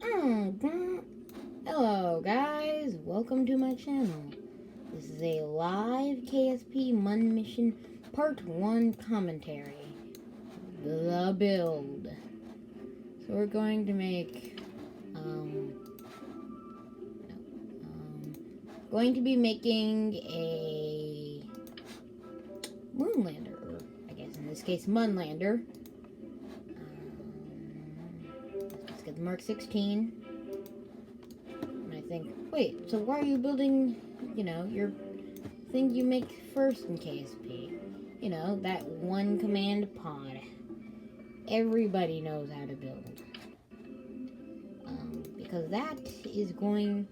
Hello guys, welcome to my channel. This is a live KSP Mun Mission Part 1 commentary. The build. So we're going to make, going to be making a moonlander, or I guess in this case Munlander. Let's get the Mark 16. And I think, wait, so why are you building, your thing you make first in KSP? That one command pod. Everybody knows how to build. Because that is going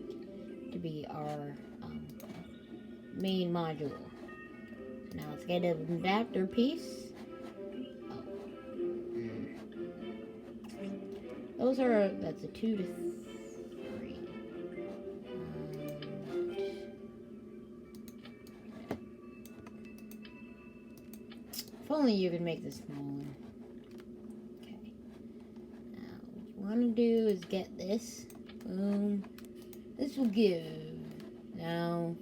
to be our main module. Now let's get an adapter piece. That's a 2 to 3. If only you could make this smaller. Okay. Now, what you want to do is get this. Boom. This will give. Now,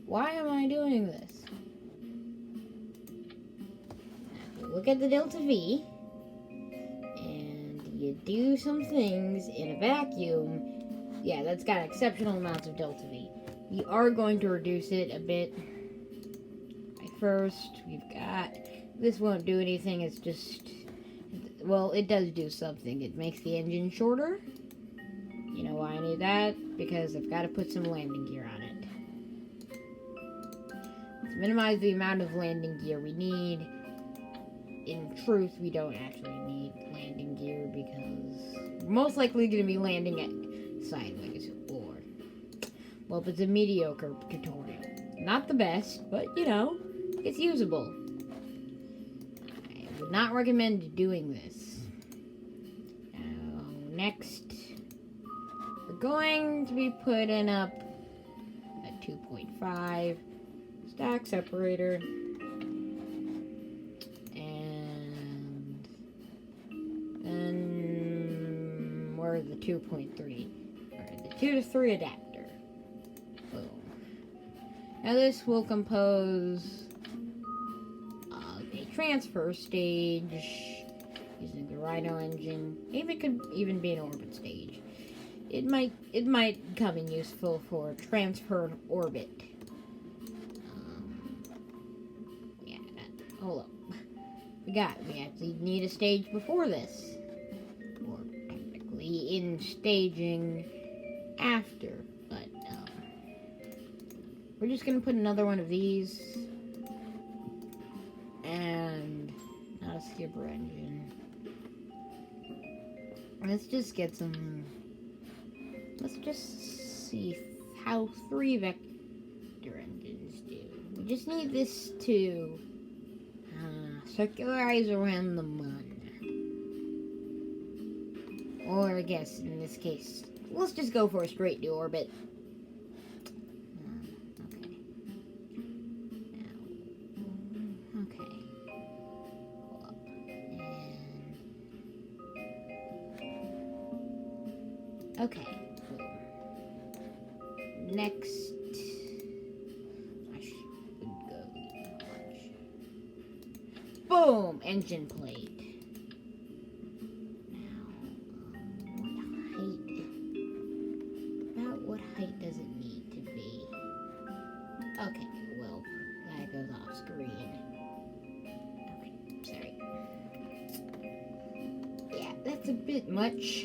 why am I doing this? Now, look at the delta V. You do some things in a vacuum, yeah, that's got exceptional amounts of delta V. We are going to reduce it a bit. First, we've got, this won't do anything, it's just, well, it does do something. It makes the engine shorter. You know why I need that? Because I've got to put some landing gear on it. To minimize the amount of landing gear we need. In truth, we don't actually need landing gear because we're most likely going to be landing it sideways or, well, if it's a mediocre tutorial. Not the best, but, it's usable. I would not recommend doing this. Now, next, we're going to be putting up a 2.5 stack separator. The 2.3 or the 2 to 3 adapter. Boom. Now this will compose of a transfer stage using the Rhino engine. Maybe it could even be an orbit stage. It might come in useful for transfer and orbit. Hold up. We actually need a stage before this. In staging after, but we're just gonna put another one of these and not a skipper engine. Let's just get some. Let's just see how 3 vector engines do. We just need this to circularize around the Mun. Or I guess in this case, let's just go for a straight to orbit. Okay. Now, okay. Pull up. And okay. Next, I should go launch. Boom! Engine plate. Okay, well, that goes off screen. Okay, sorry. Yeah, that's a bit much.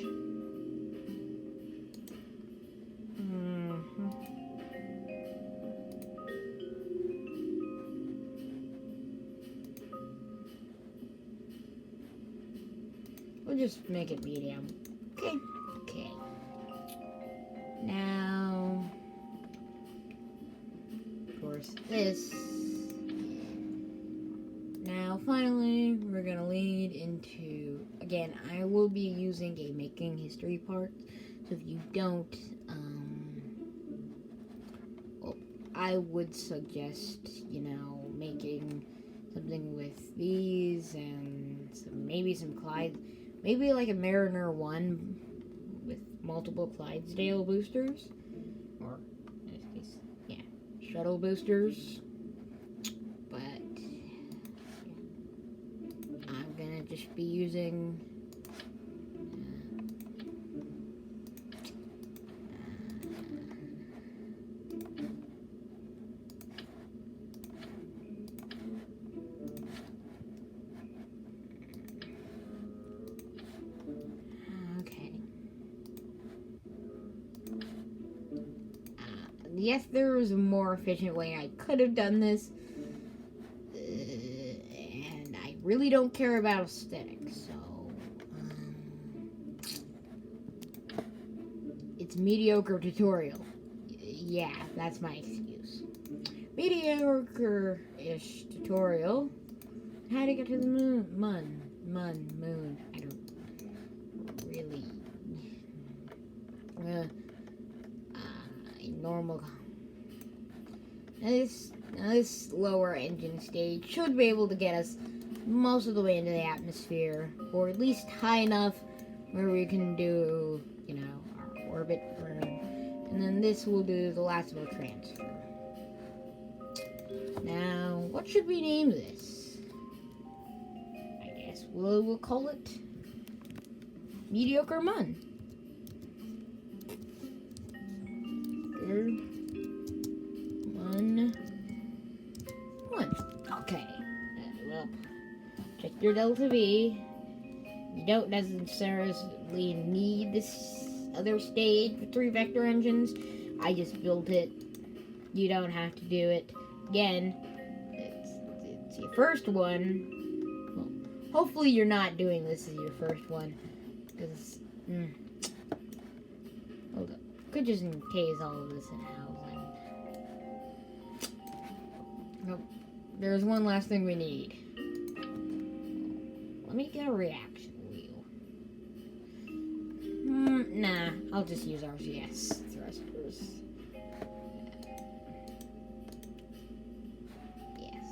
We'll just make it medium. Okay. Now, this. Now, finally, we're gonna lead into, again, I will be using a making history part, so if you don't, well, I would suggest, making something with these and maybe some Clyde, maybe like a Mariner 1 multiple Clydesdale boosters, or in this case, yeah, shuttle boosters. But yeah, I'm gonna just be using. Yes, there was a more efficient way I could have done this, and I really don't care about aesthetics, so it's mediocre tutorial. Yeah, that's my excuse. Mediocre-ish tutorial. How to get to the moon. Moon. I don't really. Normal. This lower engine stage should be able to get us most of the way into the atmosphere, or at least high enough where we can do, our orbit burn. And then this will do the last little transfer. Now, what should we name this? I guess we'll call it Mediocre Mun. One. Okay. Well, check your delta V. You don't necessarily need this other stage with 3 vector engines. I just built it. You don't have to do it. Again, it's your first one. Well, hopefully you're not doing this as your first one. Because, hold up. Could just encase all of this in housing. Nope. There's one last thing we need. Let me get a reaction wheel. Nah, I'll just use RCS thrusters. Yes.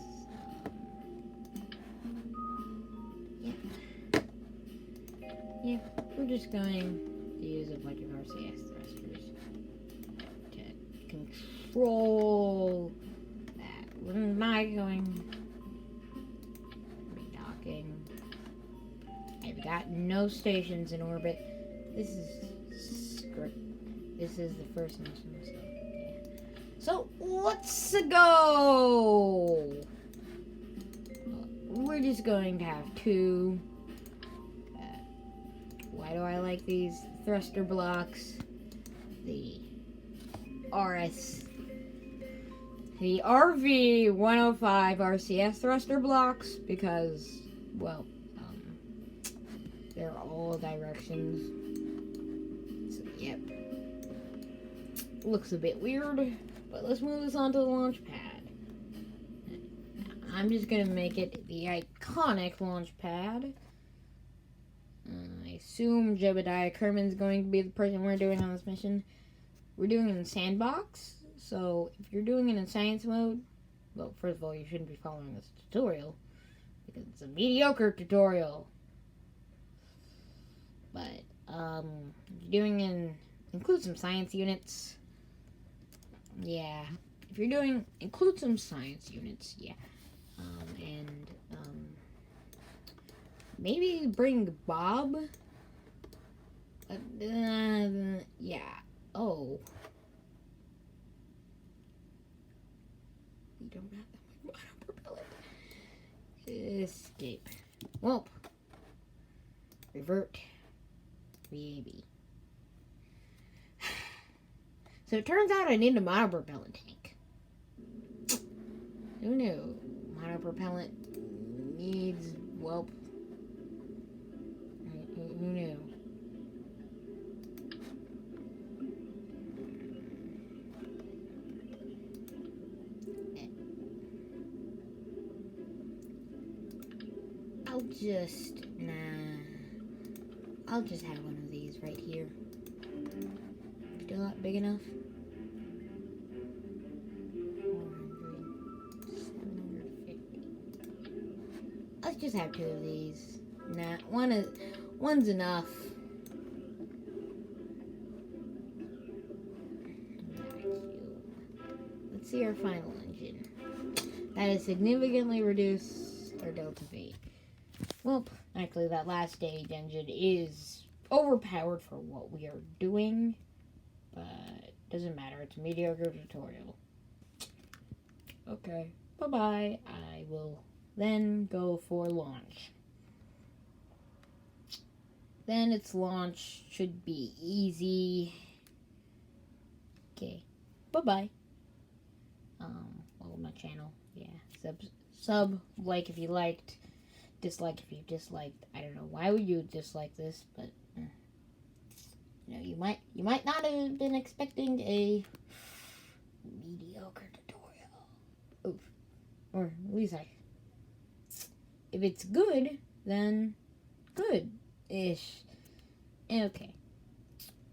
Yeah, we're just going to use a bunch of RCS thrusters to control that. We're not going redocking. I've got no stations in orbit. This is the first mission, so yeah. So let's go. We're just going to have 2. Why do I like these thruster blocks? The RV-105 RCS thruster blocks, because, well, they're all directions. So, yep. Looks a bit weird, but let's move this onto the launch pad. I'm just gonna make it the iconic launch pad. I assume Jebediah Kerman's going to be the person we're doing on this mission. We're doing it in sandbox, so if you're doing it in science mode, well, first of all, you shouldn't be following this tutorial, because it's a mediocre tutorial. But, if you're doing include some science units. Yeah. If you're doing, include some science units, yeah. Maybe bring Bob. Yeah. Oh. We don't have that much monopropellant. Escape. Well. Revert. Maybe. So it turns out I need a monopropellant tank. Who knew? Monopropellant needs, well, who knew? I'll just have one of these right here. Still not big enough? 400, 750. Let's just have 2 of these. Nah, one's enough. see our final engine. That has significantly reduced our delta V. Well, actually, that last stage engine is overpowered for what we are doing, but doesn't matter. It's a mediocre tutorial. Okay, bye-bye. I will then go for launch. Then its launch should be easy. Okay, bye-bye. Well, my channel, yeah. Like if you liked, dislike if you disliked. I don't know why would you dislike this, but you know, you might not have been expecting a mediocre tutorial. Oof. Or at least if it's good, then good-ish. Okay.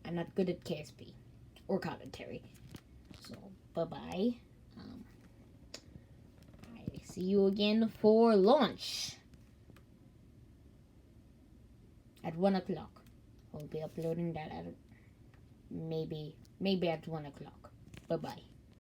I'm not good at KSP or commentary. So, bye-bye. I see you again for launch at 1 o'clock. I'll be uploading that at maybe at 1 o'clock. Bye-bye.